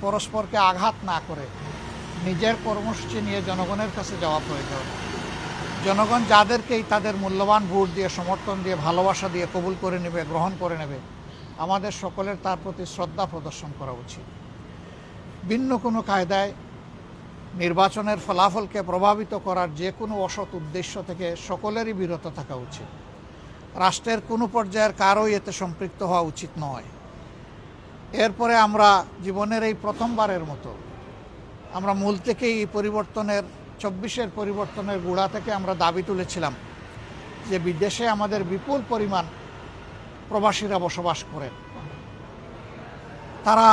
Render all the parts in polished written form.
পরস্পরকে আঘাত না করে নিজের কর্মসূচি নিয়ে জনগণের কাছে যাওয়া প্রয়োজন। জনগণ যাদেরকেই তাদের মূল্যবান ভোট দিয়ে, সমর্থন দিয়ে, ভালোবাসা দিয়ে কবুল করে নেবে, গ্রহণ করে নেবে, আমাদের সকলের তার প্রতি শ্রদ্ধা প্রদর্শন করা উচিত। ভিন্ন কোনো কায়দায় নির্বাচনের ফলাফলকে প্রভাবিত করার যে কোনো অসৎ উদ্দেশ্য থেকে সকলেরই বিরত থাকা উচিত। রাষ্ট্রের কোনো পর্যায়ের কারোই এতে সম্পৃক্ত হওয়া উচিত নয়। এরপরে আমরা জীবনের এই প্রথমবারের মতো আমরা মূল থেকেই এই পরিবর্তনের 24-এর পরিবর্তনের গোড়া থেকে আমরা দাবি তুলেছিলাম যে বিদেশে আমাদের বিপুল পরিমাণ প্রবাসীরা বসবাস করেন। তারা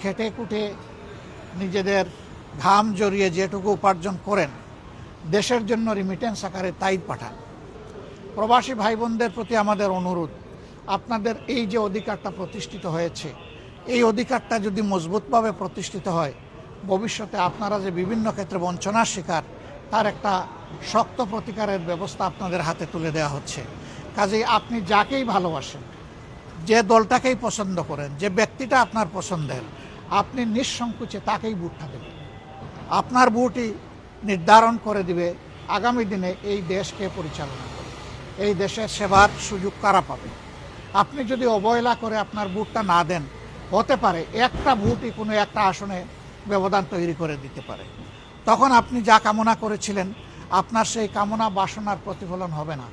খেটে খুঁটে নিজেদের ঘাম জড়িয়ে যেটুকু উপার্জন করেন দেশের জন্য রিমিটেন্স আকারে তাই পাঠান। প্রবাসী ভাই বোনদের প্রতি আমাদের অনুরোধ, আপনাদের এই যে অধিকারটা প্রতিষ্ঠিত হয়েছে, এই অধিকারটা যদি মজবুতভাবে প্রতিষ্ঠিত হয়, ভবিষ্যতে আপনারা যে বিভিন্ন ক্ষেত্রে বঞ্চনার শিকার, তার একটা শক্ত প্রতিকারের ব্যবস্থা আপনাদের হাতে তুলে দেওয়া হচ্ছে। কাজেই আপনি যাকেই ভালোবাসেন, যে দলটাকেই পছন্দ করেন, যে ব্যক্তিটা আপনার পছন্দের, আপনি নিঃসংকোচে তাকেই ভোটটা দেবেন। আপনার ভোটই নির্ধারণ করে দিবে আগামী দিনে এই দেশকে পরিচালনা করে, এই দেশের সেবার সুযোগ কারা পাবে। আপনি যদি অবহেলা করে আপনার ভোটটা না দেন, হতে পারে একটা ভোটই কোনো একটা আসনে ব্যবধান তৈরি করে দিতে পারে। তখন আপনি যা কামনা করেছিলেন, আপনার সেই কামনা বাসনার প্রতিফলন হবে না।